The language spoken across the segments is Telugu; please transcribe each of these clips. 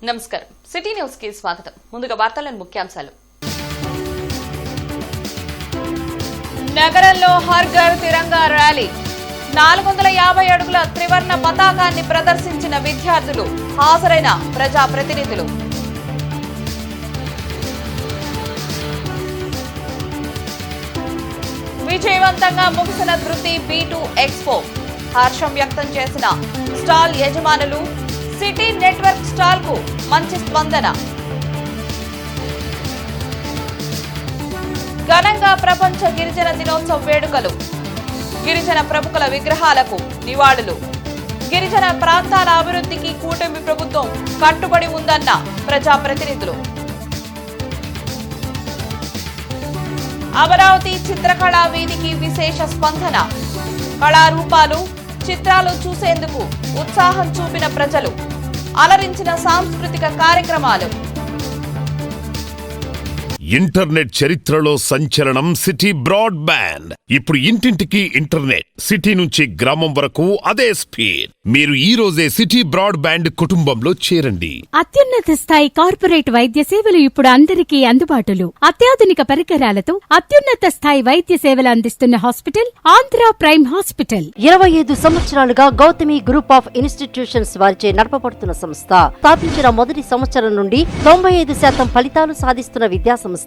నమస్కారం సిటీ న్యూస్ కి స్వాగతం. ముందుగా వార్తల ముఖ్యాంశాలు. నగరంలో హర్ ఘర్ తిరంగా ర్యాలీ. 450 అడుగుల త్రివర్ణ పతాకాన్ని ప్రదర్శించిన విద్యార్థులు, హాజరైన ప్రజాప్రతినిధులు. విజయవంతంగా ముగిసిన ధృతి B2 ఎక్స్పో. హర్షం వ్యక్తం చేసిన స్టాల్ యజమానులు. సిటీ నెట్వర్క్ స్టాల్ కు మంచి స్పందన. ఘనంగా ప్రపంచ గిరిజన దినోత్సవ వేడుకలు. గిరిజన ప్రముఖుల విగ్రహాలకు నివాళులు. గిరిజన ప్రాంతాల అభివృద్ధికి కూటమి ప్రభుత్వం కట్టుబడి ఉందన్న ప్రజాప్రతినిధులు. అమరావతి చిత్రకళా వీధికి విశేష స్పందన. కళారూపాలు, చిత్రాలు చూసేందుకు ఉత్సాహం చూపిన ప్రజలు. అలరించిన సాంస్కృతిక కార్యక్రమాలు. ఇంటర్నెట్ చరిత్రలో సంచలనం సిటీ బ్రాడ్బ్యాండ్. ఇప్పుడు ఇంటింటికి ఇంటర్నెట్, సిటీ నుంచి గ్రామం వరకు అదే స్పీడ్. మీరు ఈ రోజే సిటీ బ్రాడ్బ్యాండ్ కుటుంబంలో చేరండి. అత్యున్నత స్థాయి కార్పొరేట్ వైద్య సేవలు ఇప్పుడు అందరికీ అందుబాటులో. అత్యాధునిక పరికరాలతో అత్యున్నత స్థాయి వైద్య సేవలు అందిస్తున్న హాస్పిటల్ ఆంధ్ర ప్రైమ్ హాస్పిటల్. 25 సంవత్సరాలుగా గౌతమి గ్రూప్ ఆఫ్ ఇన్స్టిట్యూషన్స్ వారిచే నడపబడుతున్న సంస్థ. స్థాపించిన మొదటి సంవత్సరం నుండి 95% ఫలితాలు సాధిస్తున్న విద్యా సంస్థ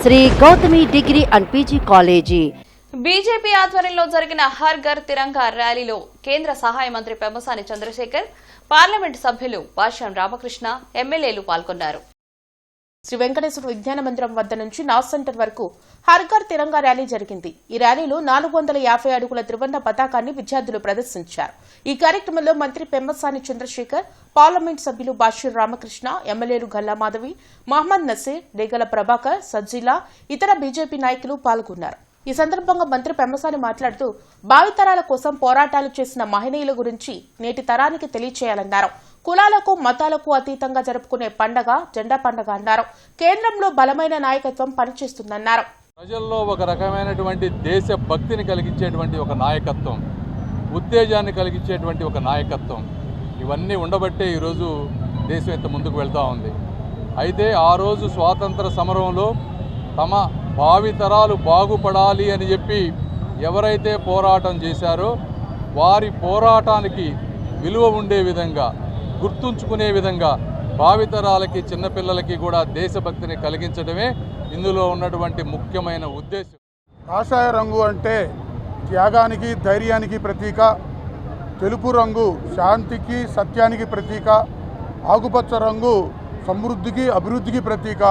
Shri Gautami degree and PG college. BJP ఆధ్వర్యంలో జరిగిన హర్ ఘర్ తిరంగా ర్యాలీలో కేంద్ర సహాయ మంత్రి పెమ్మసాని చంద్రశేఖర్, పార్లమెంటు సభ్యులు భాష్యం రామకృష్ణ, ఎమ్మెల్యేలు పాల్గొన్నారు. శ్రీ వెంకటేశ్వర విజ్ఞాన మందిరం వద్ద నుంచి నార్త్ సెంటర్ వరకు హర్ ఘర్ తిరంగా ర్యాలీ జరిగింది. ఈ ర్యాలీలో 450 అడుగుల త్రివర్ణ పతాకాన్ని విద్యార్థులు ప్రదర్శించారు. ఈ కార్యక్రమంలో మంత్రి పెమ్మసాని చంద్రశేఖర్, పార్లమెంట్ సభ్యులు భాష్యం రామకృష్ణ, ఎమ్మెల్యేలు గల్లా మాధవి, మహమ్మద్ నసీర్, డేగల ప్రభాకర్, సజ్జిలా, ఇతర బీజేపీ నాయకులు పాల్గొన్నారు. ఈ సందర్భంగా మంత్రి పెమ్మసాని మాట్లాడుతూ భావితరాల కోసం పోరాటాలు చేసిన మహనీయుల గురించి నేటి తరానికి తెలియచేయాలన్నారు. కులాలకు, మతాలకు అతీతంగా జరుపుకునే పండగ జెండా పండగ అన్నారు. కేంద్రంలో బలమైన నాయకత్వం పనిచేస్తుందన్నారు. ప్రజల్లో ఒక రకమైనటువంటి దేశ భక్తిని కలిగించేటువంటి ఒక నాయకత్వం, ఉత్తేజాన్ని కలిగించేటువంటి ఒక నాయకత్వం, ఇవన్నీ ఉండబట్టే ఈరోజు దేశం ఇంత ముందుకు వెళ్తూ ఉంది. అయితే ఆ రోజు స్వాతంత్ర సమరంలో తమ భావితరాలు బాగుపడాలి అని చెప్పి ఎవరైతే పోరాటం చేశారో వారి పోరాటానికి విలువ ఉండే విధంగా, గుర్తుంచుకునే విధంగా భావితరాలకి, చిన్నపిల్లలకి కూడా దేశభక్తిని కలిగించడమే ఇందులో ఉన్నటువంటి ముఖ్యమైన ఉద్దేశం. కాషాయ రంగు అంటే త్యాగానికి, ధైర్యానికి ప్రతీక. తెలుపు రంగు శాంతికి, సత్యానికి ప్రతీక. ఆకుపచ్చ రంగు సమృద్ధికి, అభివృద్ధికి ప్రతీక.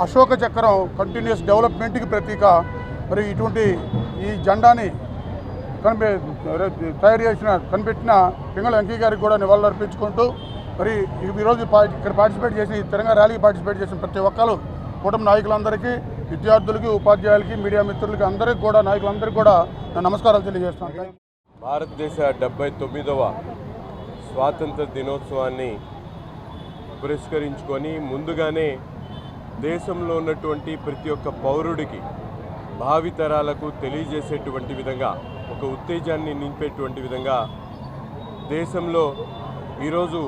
అశోక చక్రం కంటిన్యూస్ డెవలప్మెంట్కి ప్రతీక. మరి ఇటువంటి ఈ జెండాని కనిపెట్టిన పింగళ వెంకయ్య గారికి కూడా నివాళులు అర్పించుకుంటూ, మరి ఈరోజు ఇక్కడ పార్టిసిపేట్ చేసి తిరంగా ర్యాలీకి పార్టిసిపేట్ చేసిన ప్రతి ఒక్కరు కూటమి నాయకులందరికీ, విద్యార్థులకి, ఉపాధ్యాయులకి, మీడియా మిత్రులకి, అందరికీ కూడా, నాయకులందరికీ కూడా నమస్కారాలు తెలియజేస్తున్నాను. భారతదేశ 79వ స్వాతంత్ర దినోత్సవాన్ని పురస్కరించుకొని ముందుగానే దేశంలో ఉన్నటువంటి ప్రతి ఒక్క పౌరుడికి, భావితరాలకు తెలియజేసేటువంటి విధంగా, ఒక ఉత్తేజాన్ని నింపేటువంటి విధంగా దేశంలో ఈరోజు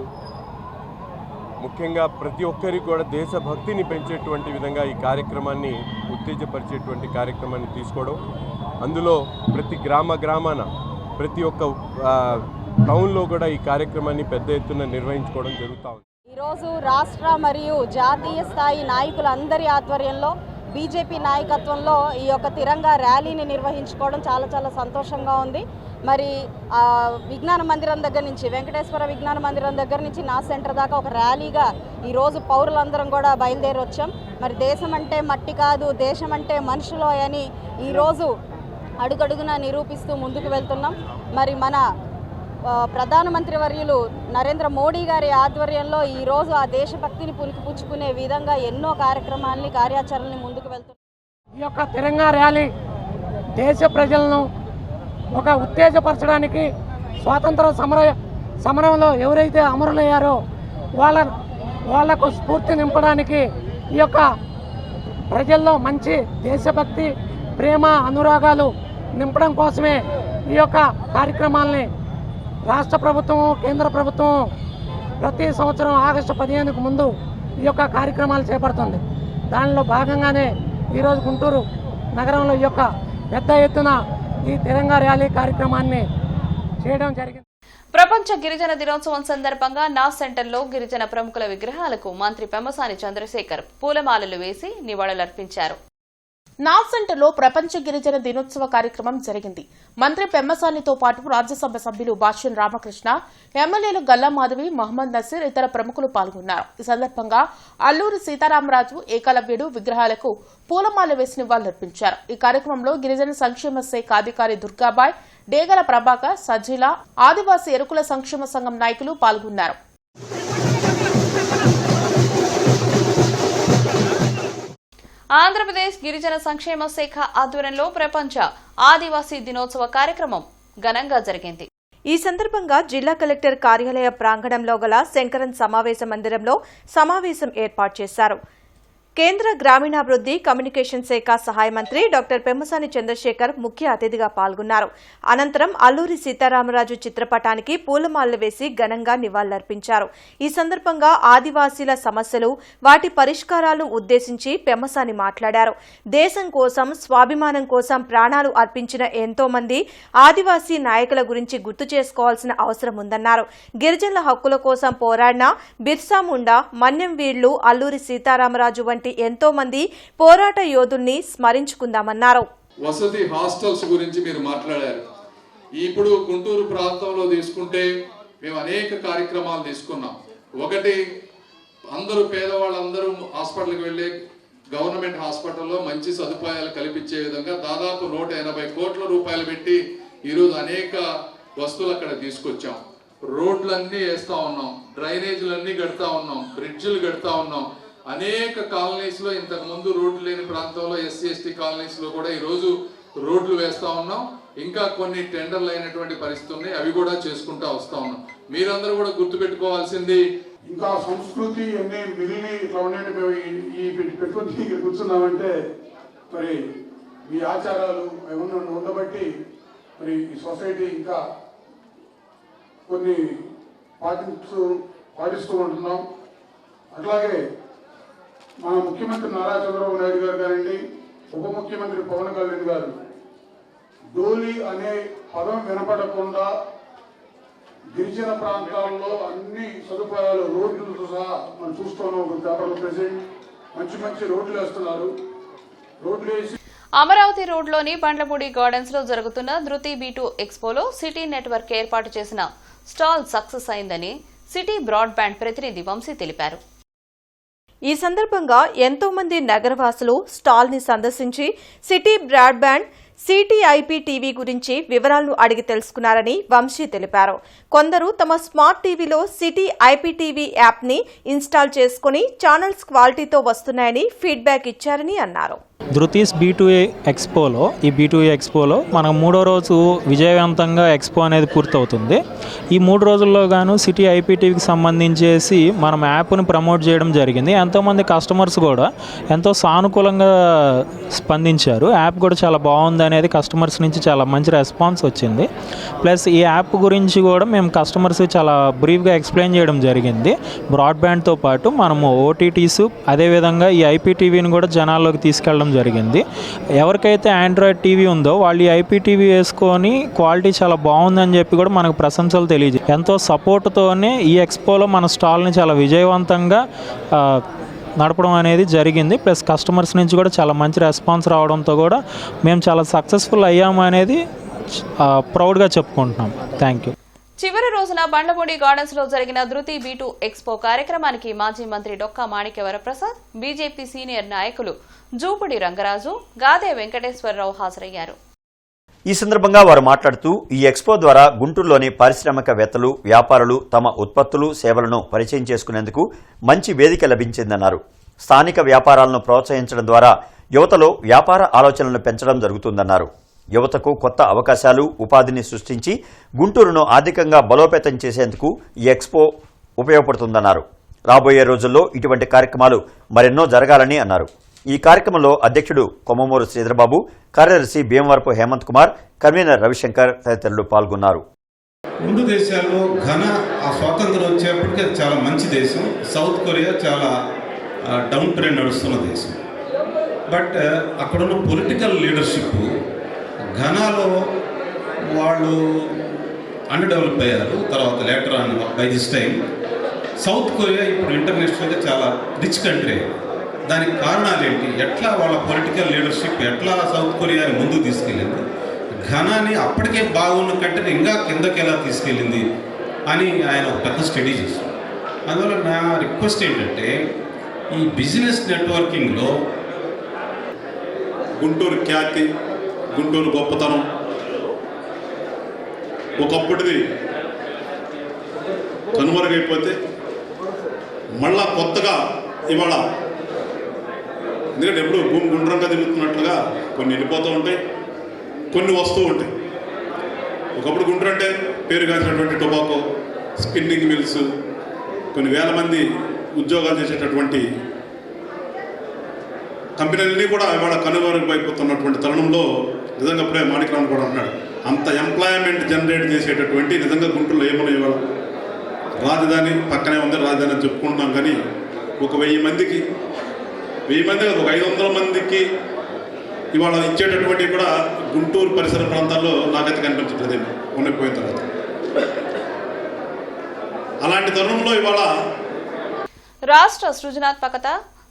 ముఖ్యంగా ప్రతి ఒక్కరికి కూడా దేశభక్తిని పెంచేటువంటి విధంగా ఈ కార్యక్రమాన్ని, ఉత్తేజపరిచేటువంటి కార్యక్రమాన్ని తీసుకోవడం, అందులో ప్రతి గ్రామాన, ప్రతి ఒక్క టౌన్లో కూడా ఈ కార్యక్రమాన్ని పెద్ద ఎత్తున నిర్వహించుకోవడం జరుగుతూ ఉంది. ఈరోజు రాష్ట్ర మరియు జాతీయ స్థాయి నాయకులందరి ఆధ్వర్యంలో, బీజేపీ నాయకత్వంలో ఈ యొక్క తిరంగా ర్యాలీని నిర్వహించుకోవడం చాలా చాలా సంతోషంగా ఉంది. మరి విజ్ఞాన మందిరం దగ్గర నుంచి, వెంకటేశ్వర విజ్ఞాన మందిరం దగ్గర నుంచి నా సెంటర్ దాకా ఒక ర్యాలీగా ఈరోజు పౌరులందరం కూడా బయలుదేరి వచ్చాం. మరి దేశం అంటే మట్టి కాదు, దేశం అంటే మనుషులు అని ఈరోజు అడుగడుగునా నిరూపిస్తూ ముందుకు వెళ్తున్నాం. మరి మన ప్రధానమంత్రి వర్యులు నరేంద్ర మోడీ గారి ఆధ్వర్యంలో ఈరోజు ఆ దేశభక్తిని పుణికిపుచ్చుకునే విధంగా ఎన్నో కార్యక్రమాలని, కార్యాచరణని ముందుకు వెళ్తున్నాం. ఈ యొక్క తిరంగా ర్యాలీ దేశ ప్రజలను ఒక ఉత్తేజపరచడానికి, స్వాతంత్ర సమరంలో ఎవరైతే అమరులయ్యారో వాళ్లకు స్ఫూర్తి నింపడానికి, ఈ యొక్క ప్రజల్లో మంచి దేశభక్తి, ప్రేమ, అనురాగాలు నింపడం కోసమే ఈ యొక్క కార్యక్రమాల్ని రాష్ట్ర ప్రభుత్వం, కేంద్ర ప్రభుత్వం ప్రతి సంవత్సరం ఆగస్టు 15కు ముందు ఈ యొక్క కార్యక్రమాలు చేపడుతుంది. దానిలో భాగంగానే ఈరోజు గుంటూరు నగరంలో ఈ యొక్క పెద్ద ఎత్తున ఈ తిరంగా ర్యాలీ కార్యక్రమాన్ని చేయడం జరిగింది. ప్రపంచ గిరిజన దినోత్సవం సందర్భంగా నాస్ సెంటర్లో గిరిజన ప్రముఖుల విగ్రహాలకు మంత్రి పెమ్మసాని చంద్రశేఖర్ పూలమాలలు వేసి నివాళులర్పించారు. నాస్ సెంటర్లో ప్రపంచ గిరిజన దినోత్సవ కార్యక్రమం జరిగింది. మంత్రి పెమ్మసానితో పాటు రాజ్యసభ సభ్యులు భాష్యం రామకృష్ణ, ఎమ్మెల్యేలు గల్లా మాధవి, మహమ్మద్ నసీర్, ఇతర ప్రముఖులు పాల్గొన్నారు. ఈ సందర్భంగా అల్లూరి సీతారామరాజు, ఏకలవ్యుడు విగ్రహాలకు పూలమాల వేసి నివాళులర్పించారు. ఈ కార్యక్రమంలో గిరిజన సంక్షేమ శాఖ అధికారి దుర్గాబాయ్, డేగల ప్రభాకర్, సజిల, ఆదివాసీ ఎరుకుల సంక్షేమ సంఘం నాయకులు పాల్గొన్నారు. ఆంధ్రప్రదేశ్ గిరిజన సంక్షేమ శాఖ ఆధ్వర్యంలో ప్రపంచ ఆదివాసీ దినోత్సవ కార్యక్రమం ఘనంగా జరిగింది. ఈ సందర్భంగా జిల్లా కలెక్టర్ కార్యాలయ ప్రాంగణంలో గల శంకరన్ సమావేశ మందిరంలో సమావేశం ఏర్పాటు చేశారు. కేంద్ర గ్రామీణాభివృద్ధి కమ్యూనికేషన్ శాఖ సహాయ మంత్రి డాక్టర్ పెమ్మసాని చంద్రశేఖర్ ముఖ్య అతిథిగా పాల్గొన్నారు. అనంతరం అల్లూరి సీతారామరాజు చిత్రపటానికి పూలమాలలు వేసి ఘనంగా నివాళులర్పించారు. ఈ సందర్భంగా ఆదివాసీల సమస్యలు, వాటి పరిష్కారాలను ఉద్దేశించి పెమ్మసాని మాట్లాడారు. దేశం కోసం, స్వాభిమానం కోసం ప్రాణాలు అర్పించిన ఎంతో మంది ఆదివాసీ నాయకుల గురించి గుర్తు చేసుకోవాల్సిన అవసరం ఉందన్నారు. గిరిజనుల హక్కుల కోసం పోరాడిన బిర్సా ముండా, మన్యం వీర్లు, అల్లూరి సీతారామరాజు వంటి ఎంతో మంది పోరాట యోధుల్ని స్మరించుకుందామన్నారు. వసతి హాస్టల్స్ గురించి మీరు మాట్లాడారు. ఇప్పుడు గుంటూరు ప్రాంతంలో తీసుకుంటే మేము అనేక కార్యక్రమాలు తీసుకున్నాం. ఒకటి, అందరూ పేదవాళ్ళందరూ హాస్పిటల్కి వెళ్ళే గవర్నమెంట్ హాస్పిటల్లో మంచి సదుపాయాలు కల్పించే విధంగా దాదాపు 180 కోట్ల రూపాయలు పెట్టి ఈరోజు అనేక వస్తువులు అక్కడ తీసుకొచ్చాం. రోడ్లన్నీ వేస్తా ఉన్నాం, డ్రైనేజీలన్నీ కడతా ఉన్నాం, బ్రిడ్జిలు కడతా ఉన్నాం. అనేక కాలనీస్ లో ఇంతకు ముందు రోడ్లు లేని ప్రాంతంలో ఎస్సీ ఎస్టీ కాలనీస్ లో కూడా ఈరోజు రోడ్లు వేస్తా ఉన్నాం. ఇంకా కొన్ని టెండర్లు అయినటువంటి పరిస్థితులు ఉన్నాయి, అవి కూడా చేసుకుంటా వస్తా ఉన్నాం. మీరందరూ కూడా గుర్తుపెట్టుకోవాల్సింది, ఇంకా సంస్కృతి అన్ని మిగిలిన ఇట్లా ఉండేది. మేము ఈ పెట్టుకుని ఇక్కడ కూర్చున్నామంటే మరి ఈ ఆచారాలు ఉండబట్టి మరి ఈ సొసైటీ ఇంకా కొన్ని పాటిస్తూ ఉంటున్నాం. అట్లాగే మన ముఖ్యమంత్రి నారా చంద్రబాబు నాయుడు గారు కానివ్వండి, ఉప ముఖ్యమంత్రి పవన్ కళ్యాణ్ గారు డోలి అనే పదం వినపడకుండా గిరిజన ప్రాంతాల్లో అన్ని సదుపాయాలు, రోడ్లతో సహా మనం చూస్తున్నాం. పేపర్లో ప్రెసిడెంట్ మంచి మంచి రోడ్లు వేస్తున్నారు. రోడ్లు వేసి అమరావతి రోడ్లోని బండ్లపూడి గార్డెన్స్ లో జరుగుతున్న ధృతి B2 ఎక్స్పోలో సిటీ నెట్వర్క్ ఏర్పాటు చేసిన స్టాల్ సక్సెస్ అయిందని సిటీ బ్రాడ్బ్యాండ్ ప్రతినిధి వంశీ తెలిపారు. ఈ సందర్భంగా ఎంతో మంది నగరవాసులు స్టాల్ ని సందర్శించి సిటీ బ్రాడ్బ్యాండ్, సిటీఐపీ టీవీ గురించి వివరాలను అడిగి తెలుసుకున్నారని వంశీ తెలిపారు. కొందరు తమ స్మార్ట్ టీవీలో సిటీ ఐపీటీవీ యాప్ ని ఇన్స్టాల్ చేసుకుని ఛానల్స్ క్వాలిటీతో వస్తున్నాయని ఫీడ్బ్యాక్ ఇచ్చారని అన్నారు. ధృతీస్ B2A ఎక్స్పోలో, ఈ B2A ఎక్స్పోలో మనకు 3వ రోజు విజయవంతంగా ఎక్స్పో అనేది పూర్తవుతుంది. ఈ 3 రోజుల్లో గాను సిటీ ఐపీటీవీకి సంబంధించేసి మనం యాప్ని ప్రమోట్ చేయడం జరిగింది. ఎంతోమంది కస్టమర్స్ కూడా ఎంతో సానుకూలంగా స్పందించారు. యాప్ కూడా చాలా బాగుంది అనేది కస్టమర్స్ నుంచి చాలా మంచి రెస్పాన్స్ వచ్చింది. ప్లస్ ఈ యాప్ గురించి కూడా మేము కస్టమర్స్ చాలా బ్రీఫ్గా ఎక్స్ప్లెయిన్ చేయడం జరిగింది. బ్రాడ్బ్యాండ్తో పాటు మనము ఓటీటీస్, అదేవిధంగా ఈ ఐపీటీవీని కూడా జనాల్లోకి తీసుకెళ్ళడం జరిగింది. ఎవరికైతే ఆండ్రాయిడ్ టీవీ ఉందో వాళ్ళు ఈ ఐపీటీవీ వేసుకొని క్వాలిటీ చాలా బాగుందని చెప్పి కూడా మనకు ప్రశంసలు తెలియజేయాలి. ఎంతో సపోర్ట్తోనే ఈ ఎక్స్పోలో మన స్టాల్ని చాలా విజయవంతంగా నడపడం అనేది జరిగింది. ప్లస్ కస్టమర్స్ నుంచి కూడా చాలా మంచి రెస్పాన్స్ రావడంతో కూడా మేము చాలా సక్సెస్ఫుల్ అయ్యాము అనేది ప్రౌడ్గా చెప్పుకుంటున్నాం. Thank you. చివరి రోజున బండ్లపూడి గార్డెన్స్ లో జరిగిన ధృతి B2 ఎక్స్పో కార్యక్రమానికి మాజీ మంత్రి డొక్కా మాణిక్య వరప్రసాద్, బీజేపీ సీనియర్ నాయకులు జూపుడి రంగరాజు, గాదే వెంకటేశ్వరరావు హాజరయ్యారు. ఈ సందర్భంగా వారు మాట్లాడుతూ ఈ ఎక్స్పో ద్వారా గుంటూరులోని పారిశ్రామికవేత్తలు, వ్యాపారులు తమ ఉత్పత్తులు, సేవలను పరిచయం చేసుకునేందుకు మంచి వేదిక లభించిందన్నారు. స్థానిక వ్యాపారాలను ప్రోత్సహించడం ద్వారా యువతలో వ్యాపార ఆలోచనలను పెంచడం జరుగుతుందన్నారు. యువతకు కొత్త అవకాశాలు, ఉపాధిని సృష్టించి గుంటూరును ఆర్థికంగా బలోపేతం చేసేందుకు ఈ ఎక్స్పో ఉపయోగపడుతుందన్నారు. రాబోయే రోజుల్లో ఇటువంటి కార్యక్రమాలు మరెన్నో జరగాలని అన్నారు. ఈ కార్యక్రమంలో అధ్యక్షుడు కొమ్మమూరు శ్రీధరబాబు, కార్యదర్శి భీమవరపు హేమంత్ కుమార్, కన్వీనర్ రవిశంకర్ తదితరులు పాల్గొన్నారు. రెండు దేశాల్లో ఆ స్వాతంత్రం వచ్చేప్పటికీ అది చాలా మంచి దేశం. సౌత్ కొరియా చాలా డౌన్ ట్రెండ్ నడుస్తున్న దేశం. బట్ అక్కడున్న పొలిటికల్ లీడర్షిప్ ఘనాలో వాళ్ళు అండర్డెవలప్ అయ్యారు. తర్వాత later on by this time south Korea ఇప్పుడు ఇంటర్నేషనల్గా చాలా రిచ్ కంట్రీ. దానికి కారణాలు ఏంటి? ఎట్లా వాళ్ళ పొలిటికల్ లీడర్షిప్ ఎట్లా సౌత్ కొరియాని ముందుకు తీసుకెళ్ళింది, ఘనాని అప్పటికే బాగున్న కంట్రీని ఇంకా కిందకి ఎలా తీసుకెళ్ళింది అని ఆయన ఒక పెద్ద స్టడీ చేశారు. అందువల్ల నా రిక్వెస్ట్ ఏంటంటే ఈ బిజినెస్ నెట్వర్కింగ్లో గుంటూరు ఖ్యాతి, గుంటూరు గొప్పతనం ఒకప్పటిది కనుమరుగైపోతే మళ్ళా కొత్తగా ఇవాళ, ఎందుకంటే ఎప్పుడు భూమి గుండ్రంగా తిరుగుతున్నట్లుగా కొన్ని వెళ్ళిపోతూ ఉంటాయి, కొన్ని వస్తూ ఉంటాయి. ఒకప్పుడు గుంటూరు అంటే పేరుగాంచినటువంటి టొబాకో, స్పిన్నింగ్ మిల్స్, కొన్ని వేల మంది ఉద్యోగాలు చేసేటటువంటి కంపెనీలన్నీ కూడా ఇవాళ కనుమరుగైపోతున్నటువంటి తరుణంలో నిజంగా అప్పుడే మాణిక్రామ్ కూడా అన్నాడు, అంత ఎంప్లాయ్మెంట్ జనరేట్ చేసేటటువంటి నిజంగా గుంటూరులో ఏమన్నా ఇవాళ రాజధాని పక్కనే ఉంది, రాజధాని అని చెప్పుకుంటున్నాం. కానీ ఒక 1000 మందికి ఒక 500 మందికి ఇవాళ ఇచ్చేటటువంటి కూడా గుంటూరు పరిసర ప్రాంతాల్లో నాకైతే కనిపించట్లేదు ఉన్నపోయిన తర్వాత. అలాంటి తరుణంలో ఇవాళ రాష్ట్ర సృజనాత్మకత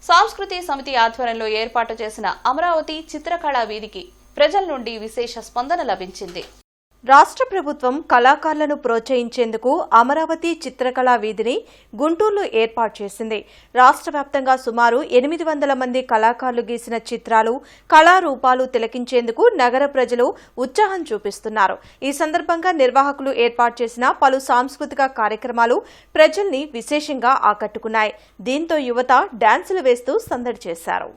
సంస్కృతి సమితి ఆధ్వర్యంలో ఏర్పాటు చేసిన అమరావతి చిత్రకళా వీధికి ప్రజల నుండి విశేష స్పందన లభించింది. రాష్ట్ర ప్రభుత్వం కళాకారులను ప్రోత్సహించేందుకు అమరావతి చిత్రకళా వీధిని గుంటూరులో ఏర్పాటు చేసింది. రాష్ట్ర వ్యాప్తంగా సుమారు 800 మంది కళాకారులు గీసిన చిత్రాలు, కళారూపాలు తిలకించేందుకు నగర ప్రజలు ఉత్సాహం చూపిస్తున్నారు. ఈ సందర్భంగా నిర్వాహకులు ఏర్పాటు చేసిన పలు సాంస్కృతిక కార్యక్రమాలు ప్రజల్ని విశేషంగా ఆకట్టుకున్నాయి. దీంతో యువత డాన్సులు వేస్తూ సందడి చేశారు.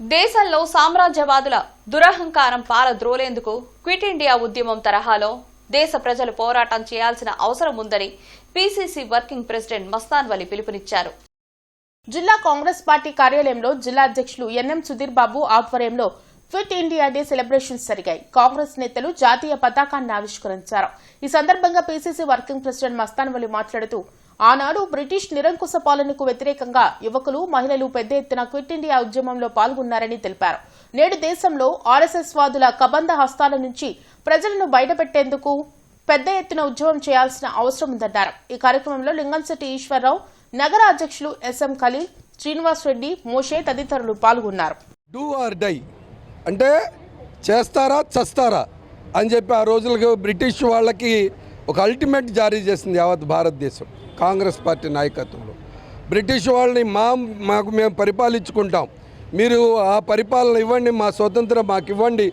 దేశంలో సామ్రాజ్యవాదుల దురహంకారం పారద్రోలేందుకు క్విట్ ఇండియా ఉద్యమం తరహాలో దేశ ప్రజలు పోరాటం చేయాల్సిన అవసరం ఉందని పీసీసీ వర్కింగ్ ప్రెసిడెంట్ మస్తాన్ వలి పిలుపునిచ్చారు. జిల్లా కాంగ్రెస్ పార్టీ కార్యాలయంలో జిల్లా అధ్యక్షులు ఎన్ఎం సుధీర్ బాబు ఆధ్వర్యంలో క్విట్ ఇండియా డే సెలబ్రేషన్స్ జరిగాయి. కాంగ్రెస్ నేతలు జాతీయ పతాకాన్ని ఆవిష్కరించారు. ఈ సందర్భంగా పీసీసీ వర్కింగ్ ప్రెసిడెంట్ మస్తాన్ వలి మాట్లాడుతూ, ఆనాడు బ్రిటిష్ నిరంకుశ పాలనకు వ్యతిరేకంగా యువకులు, మహిళలు పెద్ద ఎత్తున క్విట్ ఇండియా ఉద్యమంలో పాల్గొన్నారని తెలిపారు. నేడు దేశంలో ఆర్ఎస్ఎస్ వాదుల కబంధ హస్తాల నుంచి ప్రజలను బయటపెట్టేందుకు పెద్ద ఎత్తున ఉద్యమం చేయాల్సిన అవసరం ఉందన్నారు. ఈ కార్యక్రమంలో లింగంశెట్టి ఈశ్వరరావు, నగర అధ్యక్షులు ఎస్ఎం ఖలీల్, శ్రీనివాస్ రెడ్డి, మోషే తదితరులు పాల్గొన్నారు. డూ ఆర్ డై అంటే చేస్తారా చస్తారా అని చెప్పి ఆ రోజులకు బ్రిటిష్ వాళ్ళకి ఒక అల్టిమేట్ జారీ చేసింది యావత్ భారతదేశం కాంగ్రెస్ పార్టీ నాయకత్వంలో. బ్రిటిష్ వాళ్ళని మాకు మేము పరిపాలించుకుంటాం, మీరు ఆ పరిపాలన ఇవ్వండి, మా స్వతంత్రం మాకు ఇవ్వండి,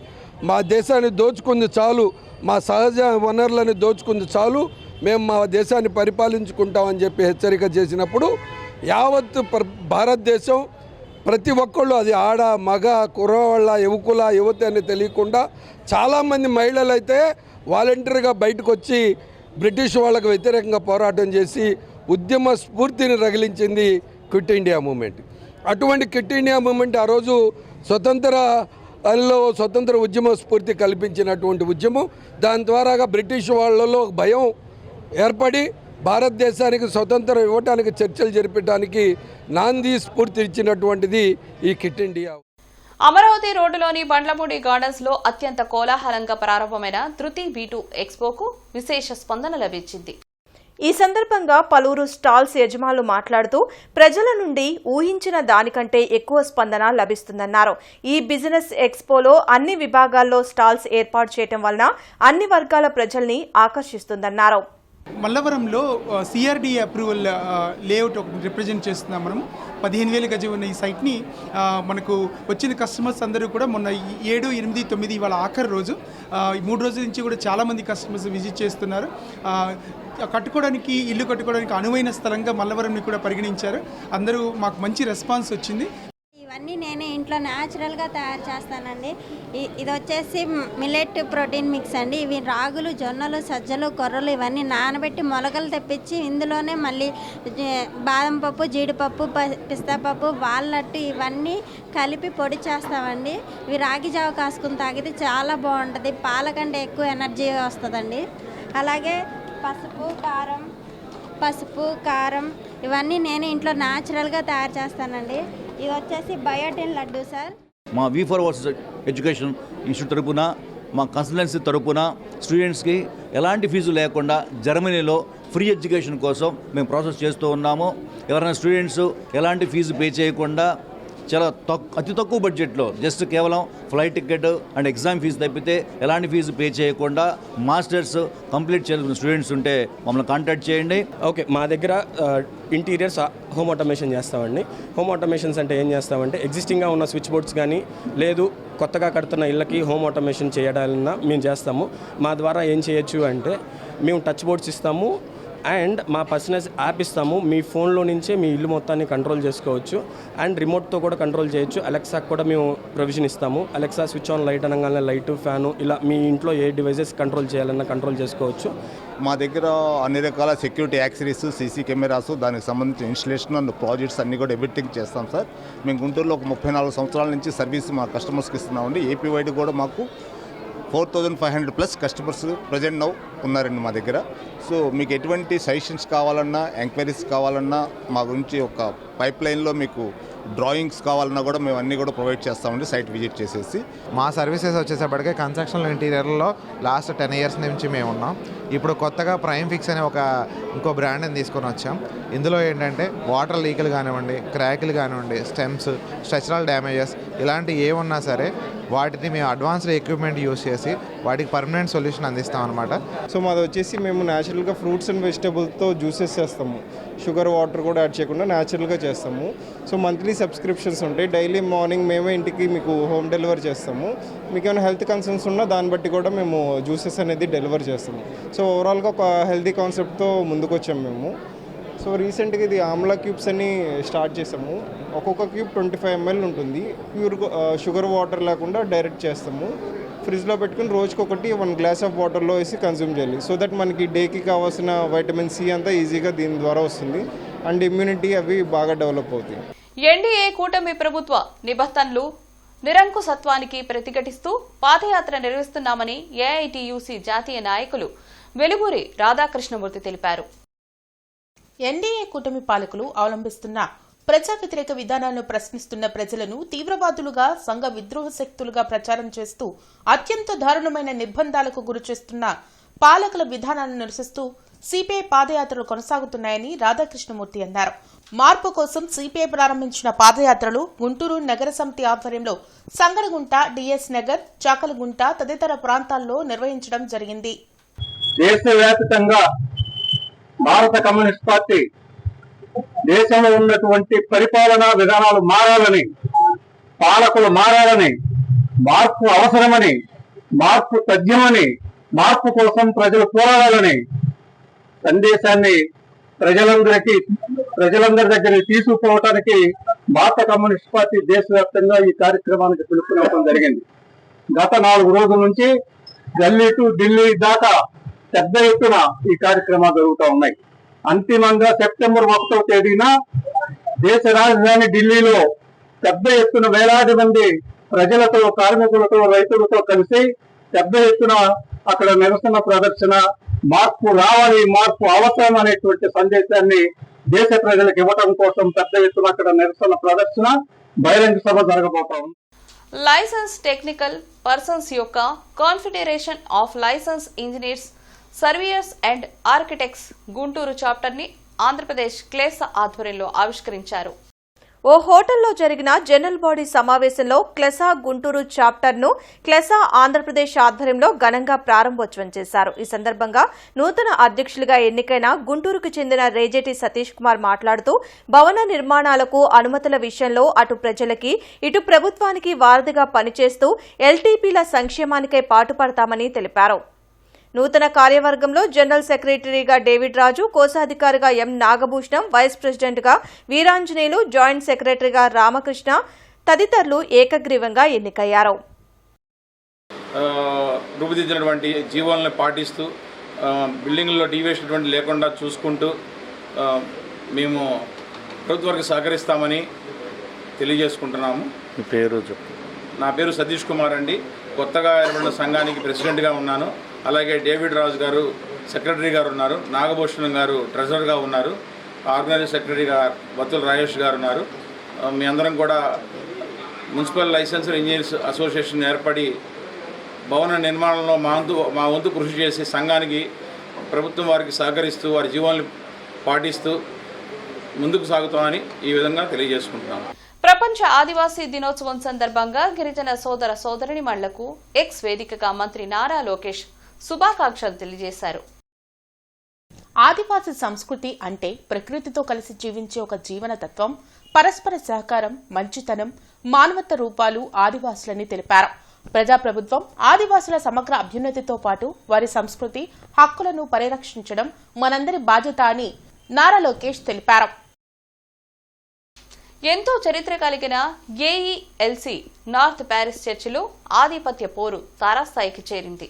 మా దేశాన్ని దోచుకుంది చాలు, మా సహజ వనరులను దోచుకుంది చాలు, మేము మా దేశాన్ని పరిపాలించుకుంటామని చెప్పి హెచ్చరిక చేసినప్పుడు యావత్ భారతదేశం ప్రతి ఒక్కళ్ళు, అది ఆడ మగ కుర్రవాళ్ళ యువకుల యువతి అని తెలియకుండా చాలామంది మహిళలు అయితే వాలంటీర్గా బయటకు వచ్చి బ్రిటిష్ వాళ్ళకు వ్యతిరేకంగా పోరాటం చేసి ఉద్యమ స్ఫూర్తిని రగిలించింది క్విట్ ఇండియా మూమెంట్. అటువంటి క్విట్ ఇండియా మూమెంట్ ఆ రోజు స్వతంత్ర ఉద్యమ స్ఫూర్తి కల్పించినటువంటి ఉద్యమం. దాని ద్వారాగా బ్రిటిష్ వాళ్ళలో భయం ఏర్పడి భారతదేశానికి స్వతంత్రం ఇవ్వడానికి చర్చలు జరిపడానికి నాంది స్ఫూర్తి ఇచ్చినటువంటిది ఈ క్విట్ ఇండియా. అమరావతి రోడ్డులోని బండ్లపూడి గార్డెన్స్ లో అత్యంత కోలాహలంగా ప్రారంభమైన ధృతి B2 ఎక్స్పోకు విశేష స్పందన లభించింది. ఈ సందర్భంగా పలువురు స్టాల్స్ యజమానులు మాట్లాడుతూ ప్రజల నుండి ఊహించిన దానికంటే ఎక్కువ స్పందన లభిస్తుందన్నారు. ఈ బిజినెస్ ఎక్స్పోలో అన్ని విభాగాల్లో స్టాల్స్ ఏర్పాటు చేయడం వలన అన్ని వర్గాల ప్రజల్ని ఆకర్షిస్తుందన్నారు. మల్లవరంలో సిఆర్డీ అప్రూవల్ లేఅవుట్ ఒకటి రిప్రజెంట్ చేస్తున్నాం మనము. 15,000 గజం ఉన్న ఈ సైట్ని మనకు వచ్చిన కస్టమర్స్ అందరూ కూడా మొన్న 7, 8, 9 ఇవాళ ఆఖరి రోజు 3 రోజుల నుంచి కూడా చాలామంది కస్టమర్స్ విజిట్ చేస్తున్నారు. కట్టుకోవడానికి ఇల్లు కట్టుకోవడానికి అనువైన స్థలంగా మల్లవరంని కూడా పరిగణించారు. అందరూ మాకు మంచి రెస్పాన్స్ వచ్చింది. ఇవన్నీ నేనే ఇంట్లో న్యాచురల్గా తయారు చేస్తానండి. ఇది వచ్చేసి మిల్లెట్ ప్రోటీన్ మిక్స్ అండి. ఇవి రాగులు, జొన్నలు, సజ్జలు, కొర్రలు ఇవన్నీ నానబెట్టి మొలకలు తెప్పించి ఇందులోనే మళ్ళీ బాదం పప్పు, జీడిపప్పు, పిస్తా పప్పు, వాల్నట్ ఇవన్నీ కలిపి పొడి చేస్తామండి. ఇవి రాగి జావ కాసుకుని తాగితే చాలా బాగుంటుంది. పాల కంటే ఎక్కువ ఎనర్జీ వస్తుందండి. అలాగే పసుపు కారం ఇవన్నీ నేను ఇంట్లో న్యాచురల్గా తయారు చేస్తానండి. ఇది వచ్చేసి బయోటిన్ లడ్డు సార్. మా V4 ఎడ్యుకేషన్ ఇన్స్టిట్యూట్ తరపున, మా కన్సల్టెన్సీ తరపున స్టూడెంట్స్కి ఎలాంటి ఫీజు లేకుండా జర్మనీలో ఫ్రీ ఎడ్యుకేషన్ కోసం మేము ప్రాసెస్ చేస్తూ ఉన్నాము. ఎవరైనా స్టూడెంట్స్ ఎలాంటి ఫీజు పే చేయకుండా చాలా అతి తక్కువ బడ్జెట్లో జస్ట్ కేవలం flight ticket and exam fee తప్పితే ఎలాంటి ఫీజు పే చేయకుండా మాస్టర్స్ కంప్లీట్ చేసుకున్న స్టూడెంట్స్ ఉంటే మమ్మల్ని కాంటాక్ట్ చేయండి. ఓకే, మా దగ్గర ఇంటీరియర్స్ హోమ్ ఆటోమేషన్ చేస్తామండి. హోమ్ ఆటోమేషన్స్ అంటే ఏం చేస్తామంటే ఎగ్జిస్టింగ్గా ఉన్న స్విచ్ బోర్డ్స్ కానీ లేదు కొత్తగా కడుతున్న ఇళ్ళకి హోమ్ ఆటోమేషన్ చేయడాలన్నా మేము చేస్తాము. మా ద్వారా ఏం చేయొచ్చు అంటే మేము టచ్ బోర్డ్స్ ఇస్తాము అండ్ మా పర్సనల్ యాప్ ఇస్తాము. మీ ఫోన్లో నుంచే మీ ఇల్లు మొత్తాన్ని కంట్రోల్ చేసుకోవచ్చు అండ్ రిమోట్తో కూడా కంట్రోల్ చేయొచ్చు. అలెక్సాకి కూడా మేము ప్రొవిజన్ ఇస్తాము. అలెక్సా స్విచ్ ఆన్ లైట్ అనగానే లైట్, ఫ్యాను ఇలా మీ ఇంట్లో ఏ డివైజెస్ కంట్రోల్ చేయాలన్నా కంట్రోల్ చేసుకోవచ్చు. మా దగ్గర అన్ని రకాల సెక్యూరిటీ యాక్సెసరీస్, సీసీ కెమెరాస్, దానికి సంబంధించిన ఇన్స్టలేషన్ అండ్ ప్రాజెక్ట్స్ అన్నీ కూడా ఎవ్రీథింగ్ చేస్తాం సార్. మేము గుంటూరులో ఒక 34 సంవత్సరాల నుంచి సర్వీస్ మా కస్టమర్స్కి ఇస్తున్నామండి. ఏపీ వైడ్ కూడా మాకు 4,500+ కస్టమర్స్ ప్రజెంట్ నౌ ఉన్నారండి మా దగ్గర. సో మీకు ఎటువంటి సజెషన్స్ కావాలన్నా, ఎంక్వైరీస్ కావాలన్నా, మా గురించి ఒక పైప్ లైన్లో మీకు డ్రాయింగ్స్ కావాలన్నా కూడా మేము అన్నీ కూడా ప్రొవైడ్ చేస్తామండి సైట్ విజిట్ చేసేసి. మా సర్వీసెస్ వచ్చేసప్పటికే కన్స్ట్రక్షన్ ఇంటీరియర్లో లాస్ట్ 10 ఇయర్స్ నుంచి మేము ఉన్నాం. ఇప్పుడు కొత్తగా ప్రైమ్ ఫిక్స్ అనే ఇంకో బ్రాండ్ని తీసుకొని వచ్చాం. ఇందులో ఏంటంటే వాటర్ లీకులు కానివ్వండి, క్రాకులు కానివ్వండి, స్టెమ్స్, స్ట్రక్చరల్ డ్యామేజెస్ ఇలాంటి ఏమున్నా సరే వాటిని మేము అడ్వాన్స్డ్ ఎక్విప్మెంట్ యూస్ చేసి వాటికి పర్మనెంట్ సొల్యూషన్ అందిస్తాం అనమాట. సో మాది వచ్చేసి మేము న్యాచురల్గా ఫ్రూట్స్ అండ్ వెజిటబుల్తో జ్యూసెస్ చేస్తాము. షుగర్, వాటర్ కూడా యాడ్ చేయకుండా న్యాచురల్గా చేస్తాము. సో మంత్లీ సబ్స్క్రిప్షన్స్ ఉంటాయి. డైలీ మార్నింగ్ మేమే ఇంటికి మీకు హోమ్ డెలివరీ చేస్తాము. మీకు ఏమైనా హెల్త్ కన్సర్న్స్ ఉన్నా దాన్ని బట్టి కూడా మేము జ్యూసెస్ అనేది డెలివర్ చేస్తాము. సో ఓవరాల్గా ఒక హెల్తీ కాన్సెప్ట్తో ముందుకు వచ్చాము మేము. సో రీసెంట్గా ఇది ఆమ్లా క్యూబ్స్ అని స్టార్ట్ చేసాము. ఒక్కొక్క క్యూబ్ 25 ml ఉంటుంది. ప్యూర్ షుగర్, వాటర్ లేకుండా డైరెక్ట్ చేస్తాము. ఫ్రిడ్జ్లో పెట్టుకుని రోజుకొకటి 1 గ్లాస్ ఆఫ్ వాటర్లో వేసి కన్జ్యూమ్ చేయాలి. సో దట్ మనకి డేకి కావాల్సిన వైటమిన్ సి అంతా ఈజీగా దీని ద్వారా వస్తుంది అండ్ ఇమ్యూనిటీ అవి బాగా డెవలప్ అవుతాయి. ఎన్డీఏ కూటమి ప్రభుత్వ నిబంధనలు నిరంకుశత్వానికి ప్రతిఘటిస్తూ పాదయాత్ర నిర్వహిస్తున్నామని ఏఐటీయూసీ జాతీయ నాయకులు వెలుగురి రాధాకృష్ణమూర్తి తెలిపారు. ఎన్డీఏ కూటమి పాలకులు అవలంబిస్తున్న ప్రజా వ్యతిరేక విధానాలను ప్రశ్నిస్తున్న ప్రజలను తీవ్రవాదులుగా, సంఘ విద్రోహ శక్తులుగా ప్రచారం చేస్తూ అత్యంత దారుణమైన నిర్బంధాలకు గురిచేస్తున్న పాలకుల విధానాలను నిరసిస్తూ సిపిఐ పాదయాత్రలు కొనసాగుతున్నాయని రాధాకృష్ణమూర్తి అన్నారు. మార్పు కోసం సిపిఐ ప్రారంభించిన పాదయాత్రలు గుంటూరు నగర సమితి ఆధ్వర్యంలో సంగడగుంట, డిఎస్ నగర్, చాకలగుంట తదితర ప్రాంతాల్లో నిర్వహించడం జరిగింది. దేశవ్యాప్తంగా భారత కమ్యూనిస్ట్ పార్టీ దేశంలో ఉన్నటువంటి పరిపాలనా విధానాలు మారాలని, పాలకులు మారాలని, మార్పు అవసరమని, మార్పు తథ్యమని, మార్పు కోసం ప్రజలు పోరాడాలని సందేశాన్ని ప్రజలందరి దగ్గరికి తీసుకుపోవటానికి భారత కమ్యూనిస్ట్ పార్టీ దేశవ్యాప్తంగా ఈ కార్యక్రమానికి పిలుపునివ్వడం జరిగింది. గత 4 రోజుల నుంచి ఢిల్లీ టు ఢిల్లీ దాకా పెద్ద ఎత్తున ఈ కార్యక్రమాలు జరుగుతూ ఉన్నాయి. అంతిమంగా సెప్టెంబర్ 1వ తేదీన దేశ రాజధాని ఢిల్లీలో పెద్ద ఎత్తున వేలాది మంది ప్రజలతో, కార్మికులతో, రైతులతో కలిసి పెద్ద ఎత్తున అక్కడ నిరసన ప్రదర్శన, మార్పు రావాలి, మార్పు అవసరం అనేటువంటి సందేశాన్ని దేశ ప్రజలకు ఇవ్వడం కోసం పెద్ద ఎత్తున అక్కడ నిరసన ప్రదర్శన, బహిరంగ సభ జరగబోతా ఉంది. లైసెన్స్ టెక్నికల్ పర్సన్స్ యొక్క confederation off licence engineers, surveyors and architects Guntur chapter ని ఆంధ్రప్రదేశ్ క్లేస ఆధ్వర్యంలో ఆవిష్కరించారు. ఓ హోటల్లో జరిగిన జనరల్ బాడీ సమావేశంలో క్లెసా గుంటూరు చాప్టర్ను క్లెసా ఆంధ్రప్రదేశ్ ఆధ్వర్యంలో ఘనంగా ప్రారంభోత్సవం చేశారు. ఈ సందర్భంగా నూతన అధ్యక్షులుగా ఎన్నికైన గుంటూరుకు చెందిన రేజేటి సతీష్ కుమార్ మాట్లాడుతూ భవన నిర్మాణాలకు అనుమతుల విషయంలో అటు ప్రజలకి ఇటు ప్రభుత్వానికి వారధిగా పనిచేస్తూ ఎల్టీపీల సంక్షేమానికై పాటుపడతామని తెలిపారు. నూతన కార్యవర్గంలో జనరల్ సెక్రటరీగా డేవిడ్ రాజు, కోశాధికారిగా ఎం నాగభూషణం, వైస్ ప్రెసిడెంట్గా వీరాంజనేయులు, జాయింట్ సెక్రటరీగా రామకృష్ణ తదితరులు ఏకగ్రీవంగా ఎన్నికయ్యారు. రూపుదిద్దినటువంటి జీవోలను పాటిస్తూ బిల్డింగ్లో డీవియేషన్ లేకుండా చూసుకుంటూ మేము ప్రభుత్వానికి సహకరిస్తామని తెలియజేసుకుంటున్నాము. మీ పేరు చెప్పు. నా పేరు సతీష్ కుమార్ అండి. కొత్తగా ఏర్పడిన సంఘానికి ప్రెసిడెంట్గా ఉన్నాను. అలాగే డేవిడ్ రాజు గారు సెక్రటరీ గారు ఉన్నారు, నాగభూషణం గారు ట్రెజరర్గా ఉన్నారు, ఆర్గనైజింగ్ సెక్రటరీగా బత్తుల రాజేష్ గారు ఉన్నారు. మీ అందరం కూడా మున్సిపల్ లైసెన్స్డ్ ఇంజనీర్స్ అసోసియేషన్ ఏర్పడి భవన నిర్మాణంలో మా వంతు కృషి చేసి సంఘానికి ప్రభుత్వం వారికి సహకరిస్తూ వారి జీవాలను పాటిస్తూ ముందుకు సాగుతామని ఈ విధంగా తెలియజేసుకుంటున్నాము. ప్రపంచ ఆదివాసీ దినోత్సవం సందర్భంగా గిరిజన సోదర సోదరిమణులకు ఎక్స్ వేదికగా మంత్రి నారా లోకేష్ శుభాకాంక్షలు తెలియజేశారు. ఆదివాసీ సంస్కృతి అంటే ప్రకృతితో కలిసి జీవించే ఒక జీవన తత్వం, పరస్పర సహకారం, మంచితనం, మానవత్వ రూపాలు ఆదివాసులని తెలిపారు. ప్రజాప్రభుత్వం ఆదివాసుల సమగ్ర అభ్యున్నతితో పాటు వారి సంస్కృతి, హక్కులను పరిరక్షించడం మనందరి బాధ్యత అని నారా లోకేష్ తెలిపారు. ఎంతో చరిత్ర కలిగిన ఏఈఎల్సీ నార్త్ ప్యారిస్ చర్చిలో ఆధిపత్య పోరు తారాస్థాయికి చేరింది.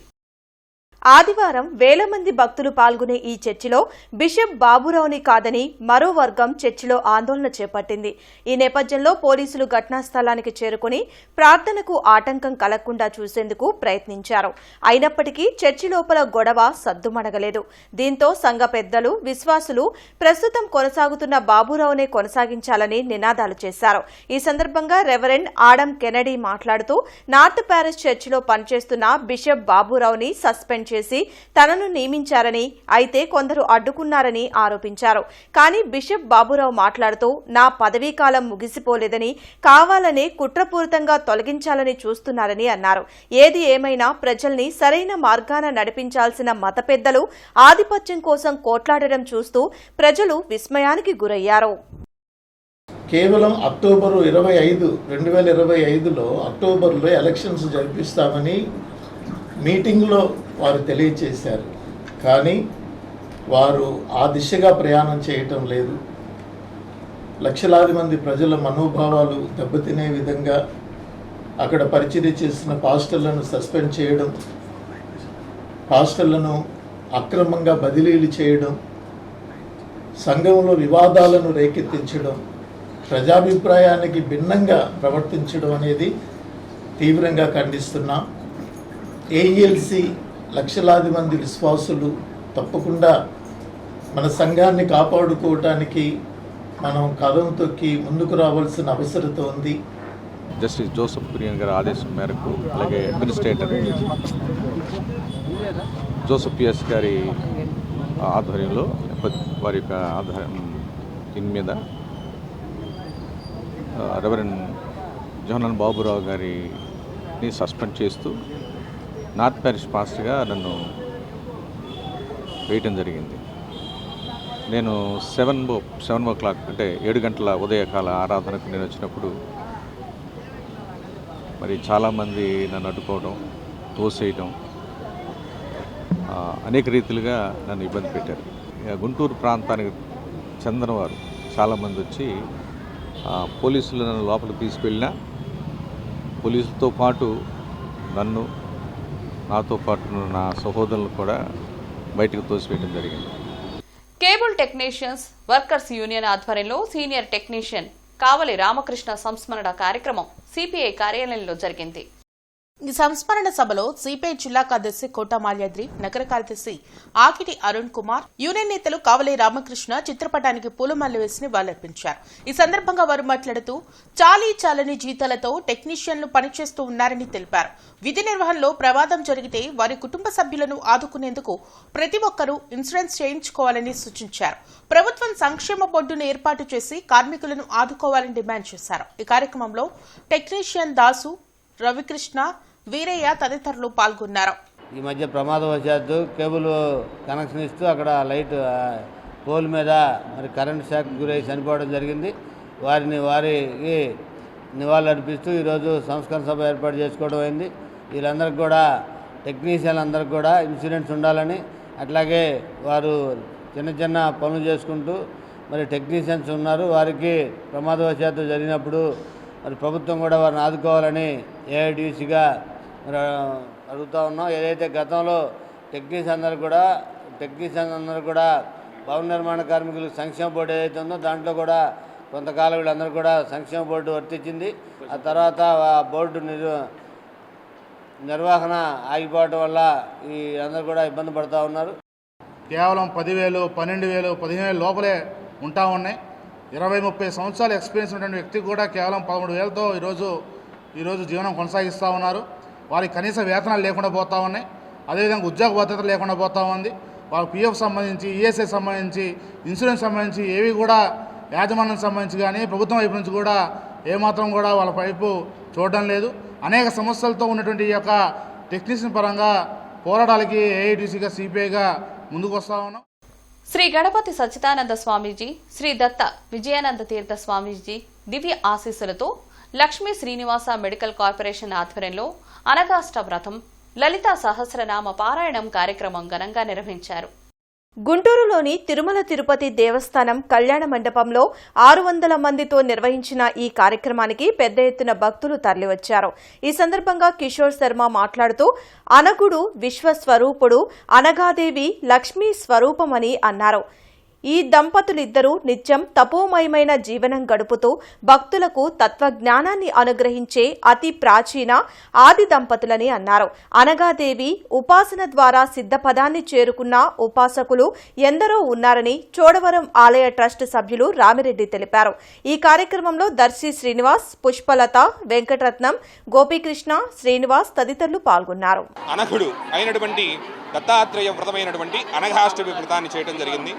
ఆదివారం వేల మంది భక్తులు పాల్గొనే ఈ చర్చిలో బిషప్ బాబురావుని కాదని మరో వర్గం చర్చిలో ఆందోళన చేపట్టింది. ఈ నేపథ్యంలో పోలీసులు ఘటనా స్థలానికి చేరుకుని ప్రార్థనకు ఆటంకం కలగకుండా చూసేందుకు ప్రయత్నించారు. అయినప్పటికీ చర్చి లోపల గొడవ సద్దుమణగలేదు. దీంతో సంఘ పెద్దలు, విశ్వాసులు ప్రస్తుతం కొనసాగుతున్న బాబురావునే కొనసాగించాలని నినాదాలు చేశారు. ఈ సందర్భంగా రెవరెండ్ ఆడమ్ కెనడీ మాట్లాడుతూ నార్త్ ప్యారిస్ చర్చిలో పనిచేస్తున్న బిషప్ బాబురావుని సస్పెండ్ చేసి తనను నియమించారని, అయితే కొందరు అడ్డుకున్నారని ఆరోపించారు. కానీ బిషప్ బాబురావు మాట్లాడుతూ నా పదవీ కాలం ముగిసిపోలేదని, కావాలనే కుట్రపూరితంగా తొలగించాలని చూస్తున్నారని అన్నారు. ఏది ఏమైనా ప్రజల్ని సరైన మార్గాన నడిపించాల్సిన మత పెద్దలు ఆధిపత్యం కోసం కోట్లాడడం చూస్తూ ప్రజలు విస్మయానికి గురయ్యారు. కేవలం అక్టోబరు 25, 2025లో అక్టోబర్లో ఎలక్షన్స్ జరిపిస్తామని మీటింగ్లో వారు తెలియచేశారు. కానీ వారు ఆ దిశగా ప్రయాణం చేయటం లేదు. లక్షలాది మంది ప్రజల మనోభావాలు దెబ్బతినే విధంగా అక్కడ పరిచర్య చేసిన పాస్టర్లను సస్పెండ్ చేయడం, పాస్టర్లను అక్రమంగా బదిలీలు చేయడం, సంఘంలో వివాదాలను రేకెత్తించడం, ప్రజాభిప్రాయానికి భిన్నంగా ప్రవర్తించడం అనేది తీవ్రంగా ఖండిస్తున్నాం. ఏఈఎల్సీ లక్షలాది మంది విశ్వాసులు తప్పకుండా మన సంఘాన్ని కాపాడుకోవటానికి మనం కదం తొక్కి ముందుకు రావాల్సిన అవసరం ఉంది. జస్టిస్ జోసెఫ్ కురియన్ గారి ఆదేశం మేరకు, అలాగే అడ్మినిస్ట్రేటర్ జోసెఫ్ పిఎస్ గారి ఆధ్వర్యంలో వారి యొక్క దీని మీద రెవరెండ్ జోహనన్ బాబురావు గారిని సస్పెండ్ చేస్తూ నార్త్ ప్యారిస్ పాస్టర్గా నన్ను వేయటం జరిగింది. నేను 7 o'clock అంటే 7 గంటల ఉదయకాల ఆరాధనకు నేను వచ్చినప్పుడు మరి చాలామంది నన్ను అడ్డుకోవడం, తోసేయడం, అనేక రీతిలుగా నన్ను ఇబ్బంది పెట్టారు. గుంటూరు ప్రాంతానికి చెందినవారు చాలామంది వచ్చి పోలీసులు నన్ను లోపలికి తీసుకెళ్ళినా పోలీసులతో పాటు నాతో పాటు నా సహోదరులు కూడా బయటకు తోసివేయడం జరిగింది. కేబుల్ టెక్నీషియన్స్ వర్కర్స్ యూనియన్ ఆధ్వర్యంలో సీనియర్ టెక్నీషియన్ కావలి రామకృష్ణ సంస్మరణ కార్యక్రమం సిపిఐ కార్యాలయంలో జరిగింది. ఈ సంస్మరణ సభలో సిపిఐ జిల్లా కార్యదర్శి కోట మాల్యాద్రి, నగర కార్యదర్శి ఆకిటి అరుణ్ కుమార్, యూనియన్ నేతలు కావలి రామకృష్ణ చిత్రపటానికి పూలమాలలు వేసి నివాళులర్పించారు. ఈ సందర్భంగా వారు మాట్లాడుతూ చాలని జీతాలతో టెక్నీషియన్లు పనిచేస్తూ ఉన్నారని తెలిపారు. విధి నిర్వహణలో ప్రమాదం జరిగితే వారి కుటుంబ సభ్యులను ఆదుకునేందుకు ప్రతి ఒక్కరూ ఇన్సూరెన్స్ చేయించుకోవాలని సూచించారు. ప్రభుత్వం సంక్షేమ బోర్డును ఏర్పాటు చేసి కార్మికులను ఆదుకోవాలని డిమాండ్ చేశారు. ఈ కార్యక్రమంలో టెక్నీషియన్ దాసు, రవికృష్ణ, వీరయ్య తదితరులు పాల్గొన్నారు. ఈ మధ్య ప్రమాదవశాత్తు కేబుల్ కనెక్షన్ ఇస్తూ అక్కడ లైట్ పోల్ మీద మరి కరెంట్ షాక్ గురై చనిపోవడం జరిగింది. వారికి నివాళులు అర్పిస్తూ ఈరోజు సంస్కరణ సభ ఏర్పాటు చేసుకోవడం అయింది. వీళ్ళందరికీ కూడా టెక్నీషియన్ అందరికి కూడా ఇన్సూరెన్స్ ఉండాలని, అట్లాగే వారు చిన్న పనులు చేసుకుంటూ మరి టెక్నీషియన్స్ ఉన్నారు, వారికి ప్రమాదవశాత్తు జరిగినప్పుడు మరి ప్రభుత్వం కూడా వారిని ఆదుకోవాలని ఏఐడిసిగా మరి అడుగుతూ ఉన్నాం. ఏదైతే గతంలో టెక్నీషియన్ అందరూ కూడా భవన నిర్మాణ కార్మికులకు సంక్షేమ బోర్డు ఏదైతే ఉందో దాంట్లో కూడా కొంతకాలం వీళ్ళందరూ కూడా సంక్షేమ బోర్డు వర్తించింది. ఆ తర్వాత ఆ బోర్డు నిర్వహణ ఆగిపోవడం వల్ల ఈ అందరూ కూడా ఇబ్బంది పడుతూ ఉన్నారు. కేవలం 10,000, 12,000, 15,000 లోపలే ఉంటా ఉన్నాయి. 20-30 సంవత్సరాల ఎక్స్పీరియన్స్ ఉన్నటువంటి వ్యక్తి కూడా కేవలం 13,000తో ఈరోజు జీవనం కొనసాగిస్తూ ఉన్నారు. వారికి కనీస వేతనాలు లేకుండా పోతూ ఉన్నాయి. అదేవిధంగా ఉద్యోగ భద్రత లేకుండా పోతూ ఉంది. వాళ్ళ పిఎఫ్ సంబంధించి, ఈఎస్ఐ సంబంధించి, ఇన్సూరెన్స్ సంబంధించి ఏవి కూడా యాజమాన్యం సంబంధించి కానీ ప్రభుత్వం వైపు నుంచి కూడా ఏమాత్రం కూడా వాళ్ళ వైపు చూడడం లేదు. అనేక సమస్యలతో ఉన్నటువంటి ఈ యొక్క టెక్నీషియన్ పరంగా పోరాటాలకి ఏఐటీసీగా సిపిఐగా ముందుకు వస్తూ ఉన్నాం. శ్రీ గణపతి సచ్చిదానంద స్వామీజీ, శ్రీ దత్త విజయానంద తీర్థ స్వామీజీ దివ్య ఆశీస్సులతో లక్ష్మీ శ్రీనివాస మెడికల్ కార్పొరేషన్ ఆధ్వర్యంలో అనగాష్ట వ్రతం, లలితా సహస్రనామ పారాయణం కార్యక్రమం ఘనంగా నిర్వహించారు. గుంటూరులోని తిరుమల తిరుపతి దేవస్థానం కళ్యాణ మండపంలో 600 మందితో నిర్వహించిన ఈ కార్యక్రమానికి పెద్ద ఎత్తున భక్తులు తరలివచ్చారు. ఈ సందర్భంగా కిషోర్ శర్మ మాట్లాడుతూ అనగుడు విశ్వస్వరూపుడు, అనగాదేవి లక్ష్మీ స్వరూపమని అన్నారు. ఈ దంపతులిద్దరూ నిత్యం తపోమయమైన జీవనం గడుపుతూ భక్తులకు తత్వజ్ఞానాన్ని అనుగ్రహించే అతి ప్రాచీన ఆది దంపతులని అన్నారు. అనగాదేవి ఉపాసన ద్వారా సిద్ధపదాన్ని చేరుకున్న ఉపాసకులు ఎందరో ఉన్నారని చోడవరం ఆలయ ట్రస్ట్ సభ్యులు రామిరెడ్డి తెలిపారు. ఈ కార్యక్రమంలో దర్శి శ్రీనివాస్, పుష్పలత, వెంకటరత్నం, గోపీకృష్ణ, శ్రీనివాస్ తదితరులు పాల్గొన్నారు. అనఘుడు అయినటువంటి దత్తాత్రేయ వ్రతమైనటువంటి అనఘాష్టమి వ్రతాన్ని చేయడం జరిగింది.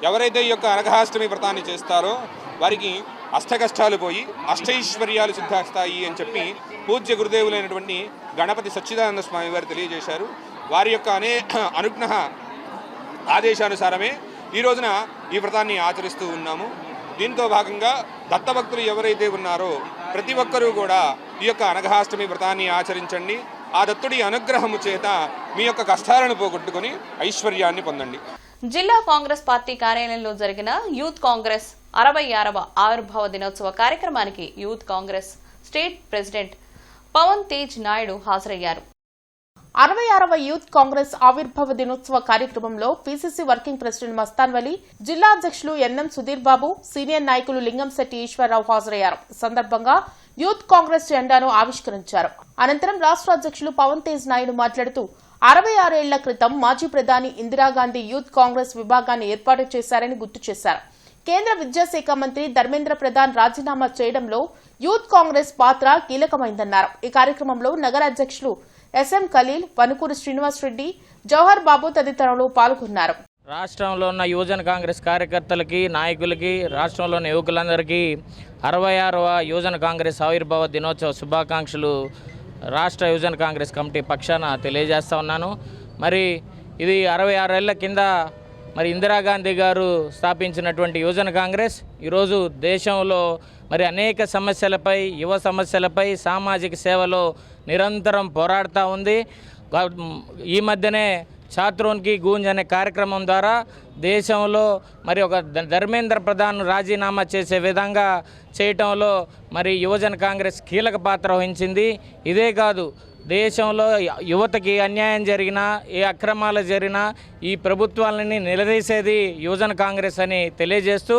ఎవరైతే ఈ యొక్క అనఘాష్టమి వ్రతాన్ని చేస్తారో వారికి అష్టకష్టాలు పోయి అష్టైశ్వర్యాలు సిద్ధిస్తాయి అని చెప్పి పూజ్య గురుదేవులైనటువంటి గణపతి సచ్చిదానంద స్వామి వారు తెలియజేశారు. వారి యొక్క అనుజ్ఞ ఆదేశానుసారమే ఈ రోజున ఈ వ్రతాన్ని ఆచరిస్తూ ఉన్నాము. దీంతో భాగంగా దత్తభక్తులు ఎవరైతే ఉన్నారో ప్రతి ఒక్కరూ కూడా ఈ యొక్క అనఘాష్టమి వ్రతాన్ని ఆచరించండి. ఆ దత్తుడి అనుగ్రహము చేత మీ యొక్క కష్టాలను పోగొట్టుకుని ఐశ్వర్యాన్ని పొందండి. జిల్లా కాంగ్రెస్ పార్టీ కార్యాలయంలో జరిగిన యూత్ కాంగ్రెస్ 66వ ఆవిర్భావ దినోత్సవ కార్యక్రమానికి youth Congress state president Pavan Tej Naidu హాజరయ్యారు. 66వ యూత్ కాంగ్రెస్ ఆవిర్భావ దినోత్సవ కార్యక్రమంలో PCC working president Mastan Vali, జిల్లా అధ్యక్షులు ఎన్ఎం సుధీర్ బాబు, సీనియర్ నాయకులు లింగంశెట్టి ఈశ్వరరావు హాజరయ్యారు. ఈ సందర్భంగా యూత్ కాంగ్రెస్ జెండాను ఆవిష్కరించారు. అనంతరం రాష్ట్ర అధ్యక్షులు పవన్ తేజ్ నాయుడు మాట్లాడుతూ 66 ఏళ్ల క్రితం మాజీ ప్రధాని ఇందిరాగాంధీ యూత్ కాంగ్రెస్ విభాగాన్ని ఏర్పాటు చేశారని గుర్తు చేశారు. కేంద్ర విద్యాశాఖ మంత్రి ధర్మేంద్ర ప్రధాన్ రాజీనామా చేయడంలో యూత్ కాంగ్రెస్ పాత్ర కీలకమైందన్నారు. ఈ కార్యక్రమంలో నగర అధ్యక్షులు ఎస్ఎం ఖలీల్, వనుకూరు శ్రీనివాస్ రెడ్డి, జవహర్ బాబు తదితరులు పాల్గొన్నారు. రాష్ట్రంలో ఉన్న యువజన కాంగ్రెస్ కార్యకర్తలకి, నాయకులకి, రాష్ట్రంలోని యువకులందరికీ 66వ యువజన కాంగ్రెస్ ఆవిర్భావ దినోత్సవ శుభాకాంక్షలు రాష్ట్ర యువజన కాంగ్రెస్ కమిటీ పక్షాన తెలియజేస్తా ఉన్నాను. మరి ఇది 66 ఏళ్ల కింద మరి ఇందిరాగాంధీ గారు స్థాపించినటువంటి యువజన కాంగ్రెస్ ఈరోజు దేశంలో మరి అనేక సమస్యలపై, యువ సమస్యలపై, సామాజిక సేవలో నిరంతరం పోరాడుతూ ఉంది. ఈ మధ్యనే ఛాత్రోన్కి గూంజ్ అనే కార్యక్రమం ద్వారా దేశంలో మరి ఒక ధర్మేంద్ర ప్రధాన్ రాజీనామా చేసే విధంగా చేయటంలో మరి యువజన కాంగ్రెస్ కీలక పాత్ర వహించింది. ఇదే కాదు, దేశంలో యువతకి అన్యాయం జరిగినా, ఏ అక్రమాలు జరిగినా ఈ ప్రభుత్వాలని నిలదీసేది యువజన కాంగ్రెస్ అని తెలియజేస్తూ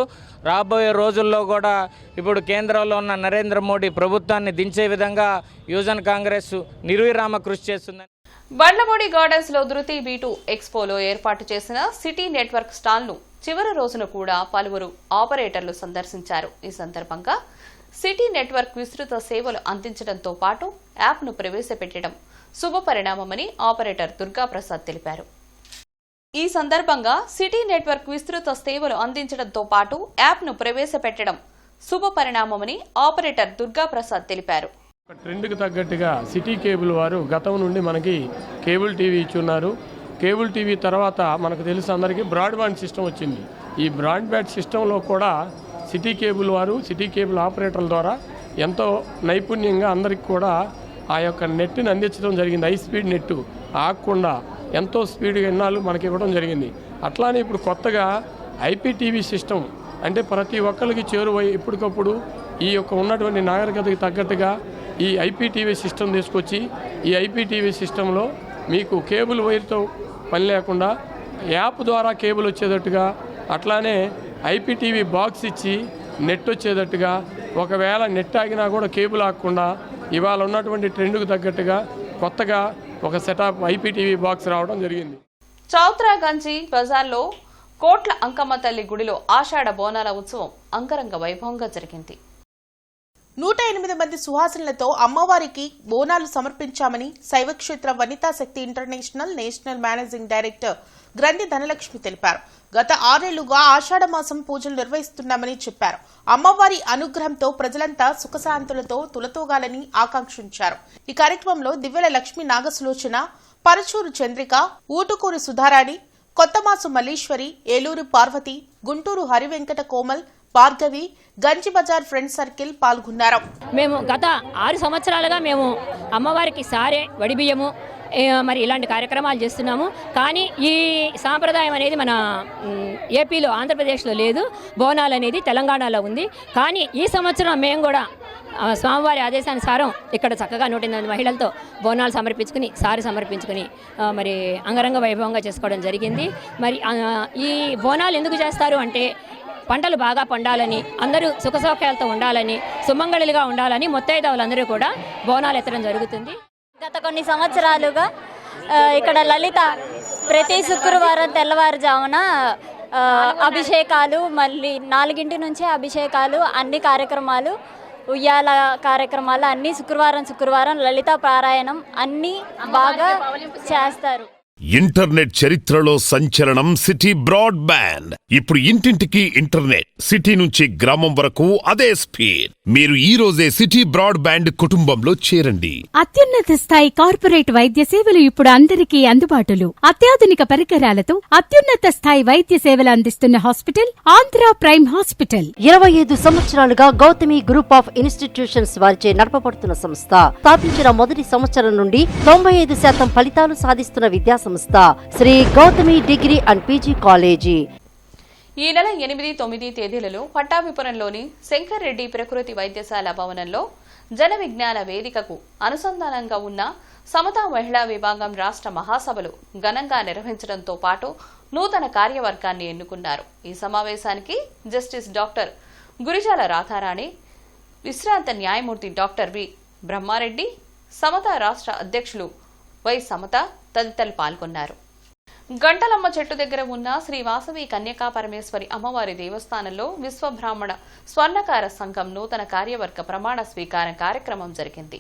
రాబోయే రోజుల్లో కూడా ఇప్పుడు కేంద్రంలో ఉన్న నరేంద్ర మోడీ ప్రభుత్వాన్ని దించే విధంగా యువజన కాంగ్రెస్ నిర్విరామ కృషి చేస్తుందని బండ్లమూడి గార్డెన్స్ లో ధృతి B2 ఎక్స్పోలో ఏర్పాటు చేసిన సిటీ నెట్వర్క్ స్టాల్ ను చివరి రోజున కూడా పలువురు ఆపరేటర్లు సందర్శించారు. ఈ సందర్భంగా సిటీ నెట్వర్క్ విస్తృత సేవలు అందించడంతో పాటు యాప్ను ప్రవేశపెట్టడం శుభపరిణామమని ఆపరేటర్ దుర్గాప్రసాద్ తెలిపారు. ఈ సందర్భంగా సిటీ నెట్వర్క్ విస్తృత సేవలు అందించడంతో పాటు యాప్ను ప్రవేశపెట్టడం శుభపరిణామమని ఆపరేటర్ దుర్గాప్రసాద్ తెలిపారు. ట్రెండ్కి తగ్గట్టుగా సిటీ కేబుల్ వారు గతం నుండి మనకి కేబుల్ టీవీ ఇచ్చున్నారు. కేబుల్ టీవీ తర్వాత మనకు తెలుసు అందరికీ బ్రాడ్బ్యాండ్ సిస్టమ్ వచ్చింది. ఈ బ్రాడ్బ్యాండ్ సిస్టంలో కూడా సిటీ కేబుల్ వారు సిటీ కేబుల్ ఆపరేటర్ల ద్వారా ఎంతో నైపుణ్యంగా అందరికి కూడా ఆ యొక్క నెట్ని అందించడం జరిగింది. హై స్పీడ్ నెట్ ఆగకుండా ఎంతో స్పీడ్గా ఎన్నాళ్ళు మనకి ఇవ్వడం జరిగింది. అట్లానే ఇప్పుడు కొత్తగా IPTV సిస్టమ్ అంటే ప్రతి ఒక్కరికి చేరువై ఇప్పటికప్పుడు ఈ యొక్క ఉన్నటువంటి నాగరికతకి తగ్గట్టుగా ఈ IPTV సిస్టమ్ తీసుకొచ్చి ఈ IPTV సిస్టంలో మీకు కేబుల్ వైర్తో పని లేకుండా యాప్ ద్వారా కేబుల్ వచ్చేటట్టుగా అట్లానే IPTV బాక్స్ ఇచ్చి నెట్ వచ్చేటట్టుగా ఒకవేళ నెట్ ఆగినా కూడా కేబుల్ ఆగకుండా ఇవాళ ఉన్నటువంటి ట్రెండ్కు తగ్గట్టుగా కొత్తగా ఒక సెటప్ IPTV బాక్స్ రావడం జరిగింది. చౌత్రాగంజి బజార్లో కోట్ల అంకమ్మ తల్లి గుడిలో ఆషాఢ బోనాల ఉత్సవం అంగరంగ వైభవంగా జరిగింది. 108 మంది సుహాసినులతో అమ్మవారికి బోనాలు సమర్పించామని శైవక్షేత్ర వనితా శక్తి ఇంటర్నేషనల్ నేషనల్ మేనేజింగ్ డైరెక్టర్ గ్రంథి ధనలక్ష్మి తెలిపారు. గత 6 ఏళ్లుగా ఆషాఢ మాసం పూజలు నిర్వహిస్తున్నామని చెప్పారు. అమ్మవారి అనుగ్రహంతో ప్రజలంతా సుఖశాంతులతో తులతూగాలని ఆకాంక్షించారు. ఈ కార్యక్రమంలో దివ్యల లక్ష్మీ నాగసులోచన, పరచూరు చంద్రిక, ఊటుకూరు సుధారాణి, కొత్తమాసు మల్లీశ్వరి, ఏలూరు పార్వతి, గుంటూరు హరివెంకట కోమల్, భార్గవి, గంజి బజార్ ఫ్రెండ్ సర్కిల్ పాల్గొన్నారు. మేము గత 6 సంవత్సరాలుగా మేము అమ్మవారికి సారే వడిబియ్యము మరి ఇలాంటి కార్యక్రమాలు చేస్తున్నాము. కానీ ఈ సాంప్రదాయం అనేది మన ఏపీలో ఆంధ్రప్రదేశ్లో లేదు. బోనాలు అనేది తెలంగాణలో ఉంది. కానీ ఈ సంవత్సరం మేము కూడా స్వామివారి ఆదేశానుసారం ఇక్కడ చక్కగా 108 మహిళలతో బోనాలు సమర్పించుకుని సారి సమర్పించుకుని మరి అంగరంగ వైభవంగా చేసుకోవడం జరిగింది. మరి ఈ బోనాలు ఎందుకు చేస్తారు అంటే పంటలు బాగా పండాలని, అందరూ సుఖసౌఖ్యాలతో ఉండాలని, సుమంగళులుగా ఉండాలని ముత్తైదవులందరూ కూడా బోనాలు ఎత్తడం జరుగుతుంది. గత కొన్ని సంవత్సరాలుగా ఇక్కడ లలిత ప్రతి శుక్రవారం తెల్లవారుజామున అభిషేకాలు, మళ్ళీ 4 నుంచే అభిషేకాలు, అన్ని కార్యక్రమాలు, ఉయ్యాల కార్యక్రమాలు అన్నీ శుక్రవారం లలిత పారాయణం అన్నీ బాగా చేస్తారు. ఇంటర్నెట్ చరిత్రలో సంచలనం సిటీ బ్రాడ్బ్యాండ్. ఇప్పుడు ఇంటింటికి ఇంటర్నెట్, సిటీ నుంచి గ్రామం వరకు అదే స్పీడ్. మీరు ఈ రోజే సిటీ బ్రాడ్బ్యాండ్ కుటుంబంలో చేరండి. అత్యున్నత స్థాయి కార్పొరేట్ వైద్య సేవలు ఇప్పుడు అందరికీ అందుబాటులో. అత్యాధునిక పరికరాలతో అత్యున్నత స్థాయి వైద్య సేవలు అందిస్తున్న హాస్పిటల్ ఆంధ్ర ప్రైమ్ హాస్పిటల్. 25 సంవత్సరాలుగా గౌతమి గ్రూప్ ఆఫ్ ఇన్స్టిట్యూషన్స్ వారిచే నడపబడుతున్న సంస్థ. స్థాపించిన మొదటి సంవత్సరం నుండి 95% ఫలితాలు సాధిస్తున్న విద్యా సంస్థ Shri Gautami degree and PG college. ఈ నెల 8, 9 తేదీలలో పట్టాభిపురంలోని శంకర్ రెడ్డి ప్రకృతి వైద్యశాల భవనంలో జన విజ్ఞాన వేదికకు అనుసంధానంగా ఉన్న సమతా మహిళా విభాగం రాష్ట్ర మహాసభలు ఘనంగా నిర్వహించడంతో పాటు నూతన కార్యవర్గాన్ని ఎన్నుకున్నారు. ఈ సమావేశానికి జస్టిస్ డాక్టర్ గురిజాల రాధారాణి, విశ్రాంత న్యాయమూర్తి డాక్టర్ వి బ్రహ్మారెడ్డి, సమతా రాష్ట్ర అధ్యక్షులు వై సమత తదితరులు పాల్గొన్నారు. గంటలమ్మ చెట్టు దగ్గర ఉన్న శ్రీ వాసవి కన్యకా పరమేశ్వరి అమ్మవారి దేవస్థానంలో విశ్వబ్రాహ్మణ స్వర్ణకార సంఘం నూతన కార్యవర్గ ప్రమాణ స్వీకారం కార్యక్రమం జరిగింది.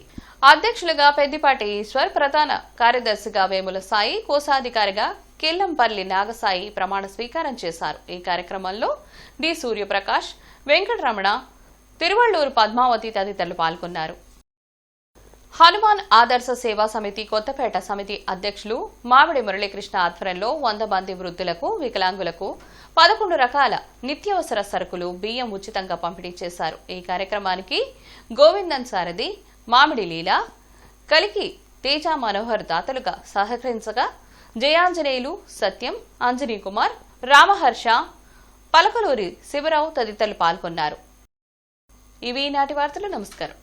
అధ్యక్షులుగా పెద్దిపాటి ఈశ్వర్, ప్రధాన కార్యదర్శిగా వేముల సాయి, కోశాధికారిగా కిల్లంపల్లి నాగసాయి ప్రమాణ స్వీకారం చేశారు. ఈ కార్యక్రమంలో డి సూర్యప్రకాష్, వెంకటరమణ, తిరువళ్లూరు పద్మావతి తదితరులు పాల్గొన్నారు. హనుమాన్ ఆదర్శ సేవా సమితి కొత్తపేట సమితి అధ్యక్షులు మామిడి మురళీకృష్ణ ఆధ్వర్యంలో 100 మంది వృద్ధులకు, వికలాంగులకు 11 రకాల నిత్యావసర సరుకులు, బియ్యం ఉచితంగా పంపిణీ చేశారు. ఈ కార్యక్రమానికి గోవిందన్ సారథి, మామిడి లీలా, కలికి తేజ మనోహర్ దాతలుగా సహకరించగా జయాంజనేయులు, సత్యం, అంజనీ కుమార్, రామహర్ష, పలకలూరి శివరావు తదితరులు పాల్గొన్నారు. ఇవి నాటి వార్తలు. నమస్కారం.